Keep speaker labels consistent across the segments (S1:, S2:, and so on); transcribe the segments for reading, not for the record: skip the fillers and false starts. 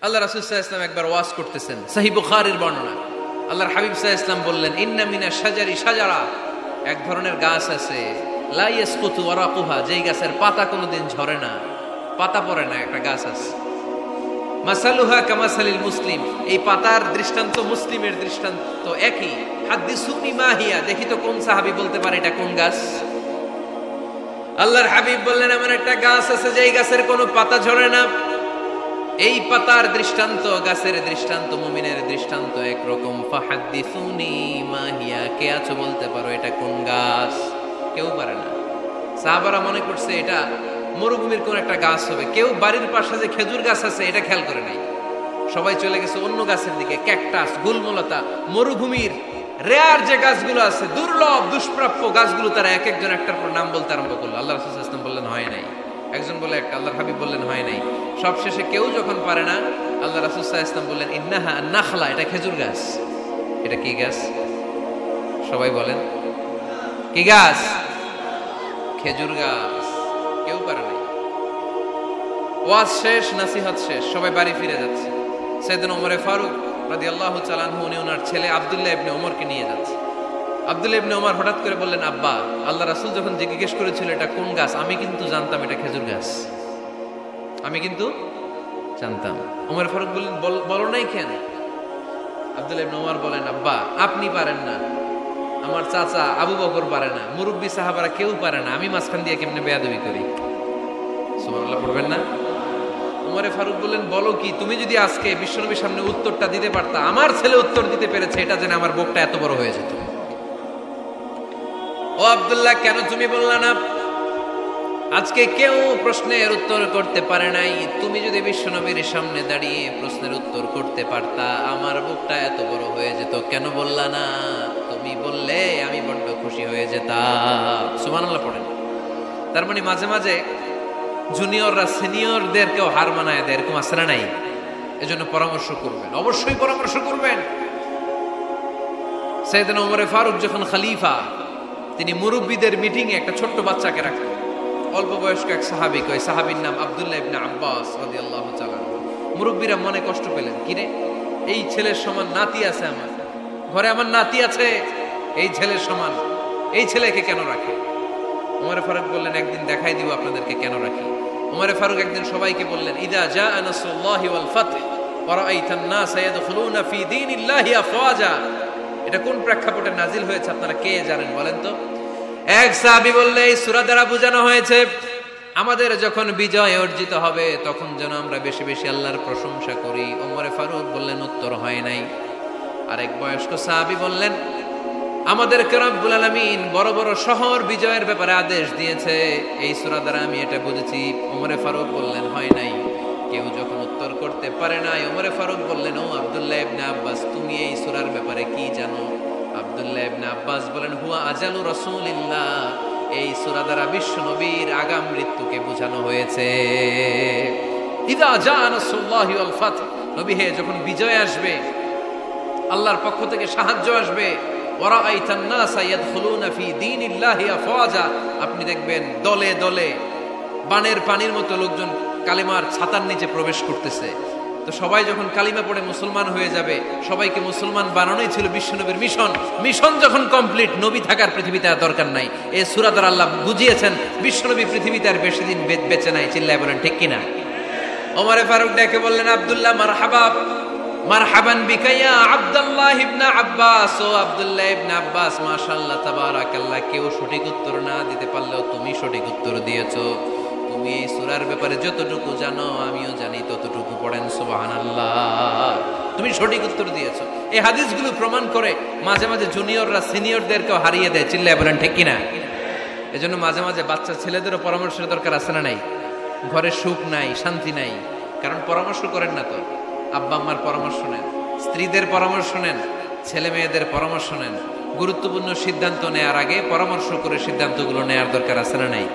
S1: আল্লাহ রাসূল সাল্লাল্লাহু আলাইহি ওয়াসাল্লাম একবার ওয়াজ করতেছেন, সহিহ বুখারীর বর্ণনা। আল্লাহর হাবিব সাল্লাল্লাহু আলাইহি ওয়াসাল্লাম বললেন, ইন্না মিনাশ শাজারি শাজারা, এক ধরনের গাছ আছে, লা ইয়াসকুতু ওয়ারাকুহা, যেই গাছের পাতা কোনোদিন ঝরে না, পাতা পড়ে না, একটা গাছ আছে। মাসালুহা কামাসালিল মুসলিম, এই পাতার দৃষ্টান্ত মুসলিমের দৃষ্টান্ত একই। হাদিসুনি মা হিয়া, দেখি তো কোন সাহাবী বলতে পারে এটা কোন গাছ। আল্লাহর হাবিব বললেন, এমন একটা গাছ আছে যেই গাছের কোনো পাতা ঝরে না। এই পাতার দৃষ্টান্ত, গাছের দৃষ্টান্ত, মুমিনের দৃষ্টান্ত একরকম। ফাহাদিসুনি মা হিয়া, কে আছো বলতে পারো এটা কোন গাছ? কেউ পারে না। সাহাবারা মনে করছে এটা মরুভূমির কোন একটা গাছ হবে। কেউ বাড়ির পাশে যে খেজুর গাছ আছে এটা খেয়াল করে নাই, সবাই চলে গেছে অন্য গাছের দিকে। ক্যাকটাস, গুলমলতা, মরুভূমির রেয়ার যে গাছগুলো আছে, দুর্লভ দুষ্প্রাপ্য গাছগুলো, তারা এক একজন একটার পর নাম বলতে আরম্ভ করলো। আল্লাহ রাসূল সাল্লাল্লাহু আলাইহি ওয়াসাল্লাম বললেন হয় নাই, একজন বলে একটা, আল্লাহর হাবিব বললেন হয় নাই। সবশেষে কেউ যখন পারে না, আল্লাহ রাসূল সাল্লাল্লাহু আলাইহি ওয়াসাল্লাম বললেন, ইন্নাহা নাখলা, এটা খেজুর গাছ। এটা কি গাছ? সবাই বলেন কি গাছ? খেজুর গাছ। কেউ পারে নাই। ওয়াজ শেষ, নাসিহত শেষ, সবাই বাড়ি ফিরে যাচ্ছে। সাইয়েদনা ওমর ফারুক রাদিয়াল্লাহু তাআলা আনহু উনি ওনার ছেলে আব্দুল্লাহ ইবনে ওমরকে নিয়ে যাচ্ছে। আব্দুল্লাহ ইবনে ওমর হঠাৎ করে বললেন, আব্বা, আল্লাহ রাসূল যখন জিজ্ঞেস করেছিল এটা কোন গাছ, আমি কিন্তু জানতাম এটা খেজুর গাছ, আমি কিন্তু জানতাম। ওমর ফারুক বললেন, বলো নাই কেন? আব্দুল্লাহ ইবনে ওমর বলেন, আব্বা, আপনি পারেন না, আমার চাচা আবু বকর পারে না, মুরব্বী সাহাবারা কেউ পারে না, আমি মাঝখান দিয়ে কেমনে বেয়াদবি করি? সুবহানাল্লাহ পড়বেন না? ওমরে ফারুক বললেন, বলো কি? তুমি যদি আজকে বিশ্বনবীর সামনে উত্তরটা দিতে পারতা, আমার ছেলে উত্তর দিতে পেরেছে, এটা জেনে আমার বুকটা এত বড় হয়ে যেত। ও আব্দুল্লাহ, কেন তুমি বললা না? আজকে কেউ প্রশ্নের উত্তর করতে পারে নাই, তুমি যদি বিশ্বনবীর সামনে দাঁড়িয়ে প্রশ্নের উত্তর করতে পারতা, আমার বুকটা এত বড় হয়ে যেত। কেন বললা না? তুমি বললে আমি বড্ড খুশি হয়ে যেতাম। সুবহানাল্লাহ পড়েন। তার মানে মাঝে মাঝে জুনিয়ররা সিনিয়রদেরকেও হার মানায় দেয়, এরকম আছে না নাই? এজন্য পরামর্শ করবেন, অবশ্যই পরামর্শ করবেন। সাইয়েদনা ওমর ফারুক যখন খলিফা, তিনি মুরব্বীদের মিটিং এ একটা ছোট্ট বাচ্চাকে রাখতেন, অল্প বয়স্ক এক সাহাবী। ওই সাহাবীর নাম আব্দুল্লাহ ইবনে আব্বাস রাদিয়াল্লাহু তাআলা। মুরব্বীরা মনে কষ্ট পেলেন, কিরে, এই ছেলের সমান নাতি আছে আমার ঘরে, আমার নাতি আছে, এই ছেলের সমান, এই ছেলেকে কেন রাখে? ওমর ফারুক বললেন, একদিন দেখাই দিব আপনাদেরকে কেন রাখি। ওমর ফারুক একদিন সবাইকে বললেন, ইদা জাআ নাসরুল্লাহি ওয়াল ফাতহ ওয়া রাআইতান নাস ইয়াদখুলুনা ফি দীনিল্লাহি আফওয়াজা, এটা কোন প্রেক্ষাপটে নাজিল হয়েছে আপনারা কে জানেন বলেন তো? এক সাহাবী বললেন, এই সূরা দ্বারা বোঝানো হয়েছে আমাদের যখন বিজয় অর্জিত হবে তখন যেন আমরা বেশি বেশি আল্লাহর প্রশংসা করি। ওমর ফারুক বললেন, উত্তর হয় নাই। আরেক বয়স্ক সাহাবী বললেন, আমাদের রব্বুল আলামিন বড় বড় শহর বিজয়ের ব্যাপারে আদেশ দিয়েছে, এই সূরা দ্বারা আমি এটা বুঝেছি। ওমর ফারুক বললেন, হয় নাই। কেউ যখন উত্তর করতে পারে নাই, ওমর ফারুক বললেন, ও আব্দুল্লাহ ইবনে আব্বাস, তুমি এই সূরার ব্যাপারে কি জানো? আব্দুল্লাহ ইবনে আব্বাস বলেন, হুয়া আজালু রাসূলিল্লাহ, এই সূরা দ্বারা বিশ্ব নবীর আগাম মৃত্যুকে বোঝানো হয়েছে। ইদা জাআ নাসরুল্লাহি ওয়াল ফাতহ, নবী হে, যখন বিজয় আসবে, আল্লাহর পক্ষ থেকে সাহায্য আসবে, ওয়া রাআইতান নাসা ইয়াদখুলুনা ফি দীনিল্লাহি আফওয়াজা, আপনি দেখবেন দলে দলে বানের পানির মতো লোকজন কালিমার ছাতার নিচে প্রবেশ করতেছে। তো সবাই যখন কালিমা পড়ে মুসলমান হয়ে যাবে, সবাইকে মুসলমান বানানোই ছিল বিশ্বনবীর মিশন। মিশন যখন কমপ্লিট, নবী থাকার পৃথিবীতে আর দরকার নাই। এই সূরা দ্বারা আল্লাহ বুঝিয়েছেন বিশ্বনবী পৃথিবীতে আর বেশি দিন বেঁচে নাই। চিল্লায় বলেন ঠিক কিনা? ওমর ফারুক ডেকে বললেন, আব্দুল্লাহ, মারহাবা, মারহাবান বিকা ইয়া আব্দুল্লাহ ইবনে আব্বাস। ও আব্দুল্লাহ ইবনে আব্বাস, মাশাআল্লাহ তাবারাকাল্লাহ, কেউ সঠিক উত্তর না দিতে পারলেও তুমি সঠিক উত্তর দিয়েছো। তুমি এই সূরার ব্যাপারে যতটুকু জানো আমিও জানি ততটুকু। পড়েন সুবহানাল্লাহ। তুমি সঠিক উত্তর দিয়েছো। এই হাদিসগুলো প্রমাণ করে মাঝে মাঝে জুনিয়ররা সিনিয়রদেরকেও হারিয়ে দেয়। চিল্লায় বলেন ঠিক কিনা? এজন্য মাঝে মাঝে বাচ্চা ছেলেদেরও পরামর্শের দরকার আছে না নাই? ঘরে সুখ নাই, শান্তি নাই, কারণ পরামর্শ করেন না তো। আব্বা আম্মার পরামর্শ নেন, স্ত্রীদের পরামর্শ নেন, ছেলে মেয়েদের পরামর্শ নেন। গুরুত্বপূর্ণ সিদ্ধান্ত নেওয়ার আগে পরামর্শ করে সিদ্ধান্তগুলো নেওয়ার দরকার আছে না নাই?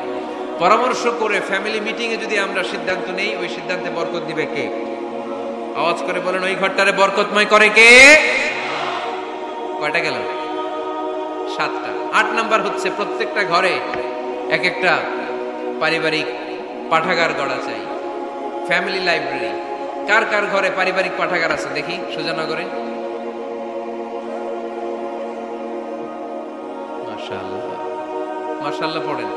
S1: পরামর্শ করে ফ্যামিলি মিটিং এ যদি আমরা সিদ্ধান্ত নেই, ওই সিদ্ধান্তে বরকত দিবে কে? আওয়াজ করে বলেন, ওই ঘরটারে বরকতময় করে কে? কয়টা গেল? 7টা। 8 নাম্বার হচ্ছে, প্রত্যেকটা ঘরে এক একটা পারিবারিক পাঠাগার গড়া চাই, ফ্যামিলি লাইব্রেরি। কার কার ঘরে পারিবারিক পাঠাগার আছে দেখি সুজানগরে? মাশাআল্লাহ, মাশাআল্লাহ পড়েন,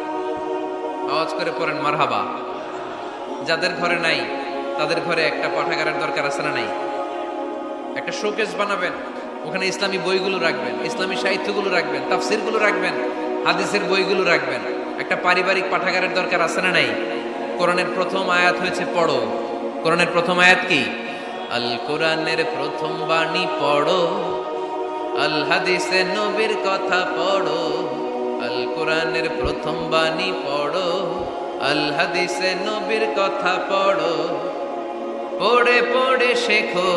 S1: আওয়াজ করে পড়েন মারহাবা। যাদের ঘরে নাই তাদের ঘরে একটা পাঠাগারের দরকার আছে না নাই? একটা শোকেস বানাবেন, ওখানে ইসলামী বইগুলো রাখবেন, ইসলামী সাহিত্যগুলো রাখবেন, তাফসিরগুলো রাখবেন, হাদিসের বইগুলো রাখবেন। একটা পারিবারিক পাঠাগারের দরকার আছে না নাই? কোরআনের প্রথম আয়াত হয়েছে পড়ো। কোরআনের প্রথম আয়াত কি? আল কোরআনের প্রথম বাণী পড়ো, আল হাদিসে নবীর কথা পড়ো। আল কোরআনের প্রথম বাণী পড়ো, আল হাদিসে নবীর কথা পড়ো। পড়ে পড়ে শেখো,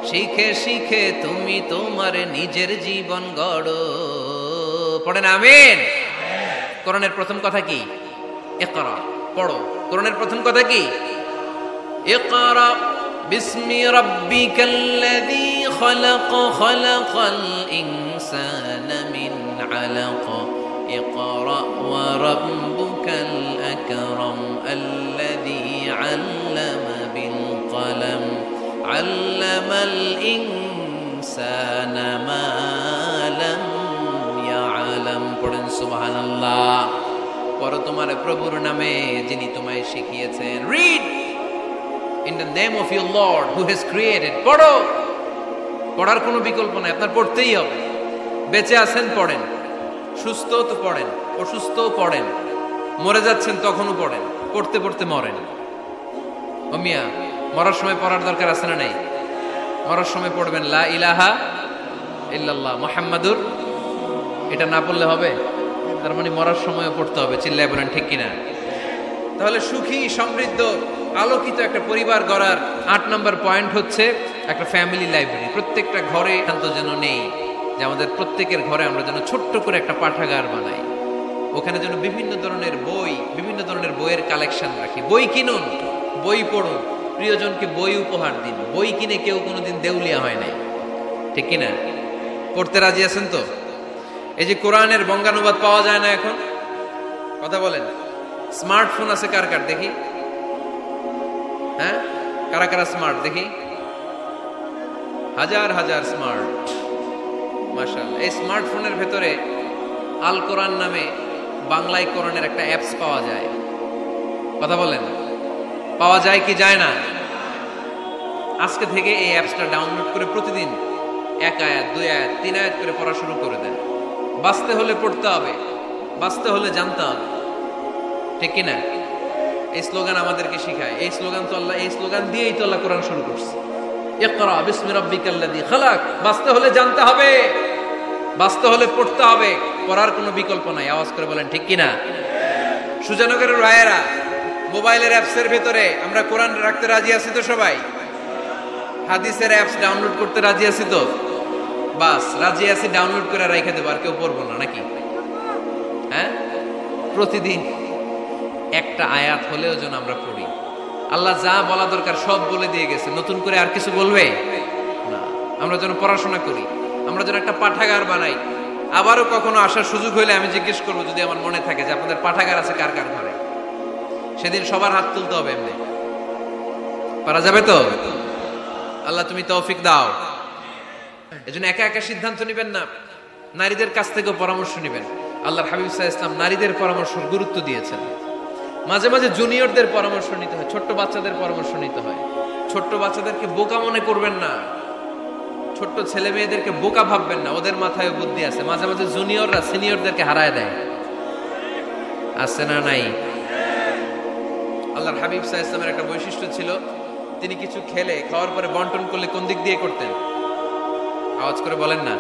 S1: শিখে শিখে তুমি তোমার নিজের জীবন গড়ো। পড়েন আমিন। কোরআনের প্রথম কথা কি? ইকরা, পড়ো। কোরআনের প্রথম কথা কি? ইকরা বিসমি রাব্বিকাল্লাযী খালাক, খালাকাল ইনসানা মিন আলাক। ইকরা ওয়া রাব্বুকাল আকরাম আল্লাযী আল্লামা বিল কলম, আল্লামাল ইনসানা মা লাম ইয়ালাম। পড়েন সুবহানাল্লাহ। পড়ো তোমার প্রভুর নামে যিনি তোমায় শিখিয়েছেন। Read in the name of your Lord who has created. পড়ো, পড়ার কোনো বিকল্প নাই, আপনার পড়তেই হবে। বেঁচে আছেন পড়েন, সুস্থ তো পড়েন, অসুস্থ পড়েন, মরে যাচ্ছেন তখনও পড়েন, পড়তে পড়তে মরেন। ও মিয়া, মরার সময় পড়ার দরকার আছে না নাই? মরার সময় পড়বেন লা ইলাহা ইল্লাল্লাহ মুহাম্মাদুর, এটা না পড়লে হবে? তার মানে মরার সময়ও পড়তে হবে। চিল্লায় বলেন ঠিক কিনা? তাহলে সুখী, সমৃদ্ধ, আলোকিত একটা পরিবার গড়ার ৮ নম্বর পয়েন্ট হচ্ছে একটা ফ্যামিলি লাইব্রেরি। প্রত্যেকটা ঘরে শান্ত যেন নেই, যে আমাদের প্রত্যেকের ঘরে আমরা যেন ছোট্ট করে একটা পাঠাগার বানাই। ওখানে যেন বিভিন্ন ধরনের বই, বিভিন্ন ধরনের বইয়ের কালেকশন রাখি। বই কিনুন, বই পড়ুন, প্রিয়জনকে বই উপহার দিন। বই কিনে কেউ কোনোদিন দেউলিয়া হয় নাই, ঠিক কিনা? পড়তে রাজি আছেন তো? এই যে কোরআনের বঙ্গানুবাদ পাওয়া যায় না এখন, কথা বলেন। স্মার্টফোন আছে কার কার দেখি? হ্যাঁ, কারা কারা স্মার্ট দেখি? হাজার হাজার স্মার্ট, মাশাআল্লাহ। এই স্মার্টফোনের ভেতরে আল কোরআন নামে বাংলায় কোরআনের একটা অ্যাপস পাওয়া যায়, কথা বলেন। পাওয়া যায় কি যায় না? আজকে থেকে এই অ্যাপসটা ডাউনলোড করে প্রতিদিন 1 আয়াত, 2 আয়াত, 3 আয়াত করে পড়া শুরু করে দেন। বাঁচতে হলে পড়তে হবে, বাঁচতে হলে জানতে হবে, ঠিক কিনা? এই স্লোগান আমাদেরকে শিখায়। এই স্লোগান তো আল্লাহ, এই স্লোগান দিয়েই তো আল্লাহ কোরআন শুরু করছে। ইকরা বিসমি রাব্বিকাল্লাযী খালাক। বাঁচতে হলে জানতে হবে, বাঁচতে হলে পড়তে হবে, পড়ার কোনো বিকল্প নাই। আওয়াজ করে বলেন ঠিক কিনা? সুজানগরের রায়েরা, মোবাইলের অ্যাপসের ভেতরে আমরা কোরআন রাখতে রাজি আছি তো সবাই? হাদিসের অ্যাপস ডাউনলোড করতে রাজি আছি তো? বাস রাজি আছি, ডাউনলোড করে রেখে দেবো, আর কেউ পড়বো না নাকি? হ্যাঁ, প্রতিদিন একটা আয়াত হলেও যেন আমরা পড়ি। আল্লাহ যা বলা দরকার সব বলে দিয়ে গেছে, নতুন করে আর কিছু বলবে না। আমরা যেন পড়াশোনা করি, আমরা যেন একটা পাঠাগার বানাই। আবারও কখনো আসার সুযোগ হইলে আমি জিজ্ঞেস করবো, যদি আমার মনে থাকে, যে আপনাদের পাঠাগার আছে কার কার ঘরে। সেদিন সবার হাত তুলতে হবে। এমনি পারা যাবে তো? আল্লাহ তুমি তৌফিক দাও। এজন্য একা একা সিদ্ধান্ত নেবেন না, নারীদের কাছ থেকেও পরামর্শ নেবেন। আল্লাহর হাবিব সাল্লাল্লাহু আলাইহি ওয়াসাল্লাম নারীদের পরামর্শের গুরুত্ব দিয়েছেন। মাঝে মাঝে জুনিয়রদের পরামর্শ নিতে হয়, ছোট্ট বাচ্চাদের পরামর্শ নিতে হয়। ছোট্ট বাচ্চাদেরকে বোকা মনে করবেন না, ছোট্ট ছেলে মেয়েদেরকে বোকা ভাববেন না, ওদের মাথায় বুদ্ধি আছে। মাঝে মাঝে জুনিয়ররা সিনিয়রদেরকে হারায় দেয়, আছে না নাই? আল্লাহর হাবিব সাল্লাল্লাহু আলাইহি ওয়াসাল্লামের একটা বৈশিষ্ট্য ছিল, তিনি কিছু খেলে খাওয়ার পরে বন্টন করলে কোন দিক দিয়ে করতেন? আওয়াজ করে বলেন না।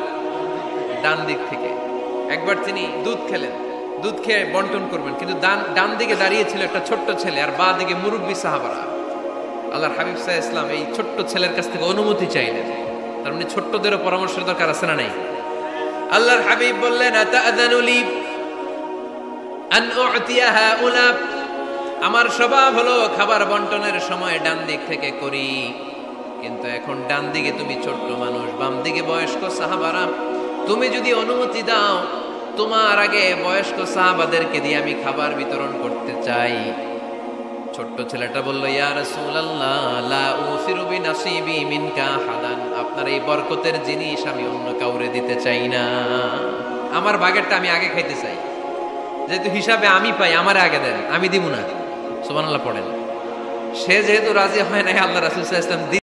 S1: ডান দিক থেকে। একবার তিনি দুধ খেলেন, দুধ খেয়ে বন্টন করবেন, কিন্তু ডান দিকে দাঁড়িয়ে ছিল একটা ছোট্ট ছেলে, আর বাঁ দিকে মুরব্বী সাহাবারা। আল্লাহর হাবিব সাল্লাল্লাহু আলাইহি ওয়াসাল্লাম এই ছোট্ট ছেলের কাছ থেকে অনুমতি চাইলেন। তার মানে ছোট্টদেরও পরামর্শের দরকার আছে না নাই? আল্লাহর হাবিব বললেন, আতাআযানু লি আন উ'তিয়া হাউলা। আমার স্বভাব হলো খাবার বন্টনের সময় ডান দিক থেকে করি, কিন্তু এখন ডান দিকে তুমি ছোট্ট মানুষ, বাম দিকে বয়স্ক সাহাবারা। তুমি যদি অনুমতি দাও, তোমার আগে বয়স্ক সাহাবাদেরকে দিয়ে আমি খাবার বিতরণ করতে চাই। ছোট্ট ছেলেটা বলল, ইয়া রাসূলুল্লাহ লা উসিরু বিনাসিবি মিনকা হাদান, আপনার এই বরকতের জিনিস আমি অন্য কাউরে দিতে চাই না, আমার ভাগেরটা আমি আগে খাইতে চাই, যেহেতু হিসাবে আমি পাই আমারে আগে দেন, আমি দিব না। সুবহানাল্লাহ পড়েন। সে যেহেতু রাজি হয় নাই, আল্লাহ রাসূল সাল্লাল্লাহু আলাইহি ওয়াসাল্লাম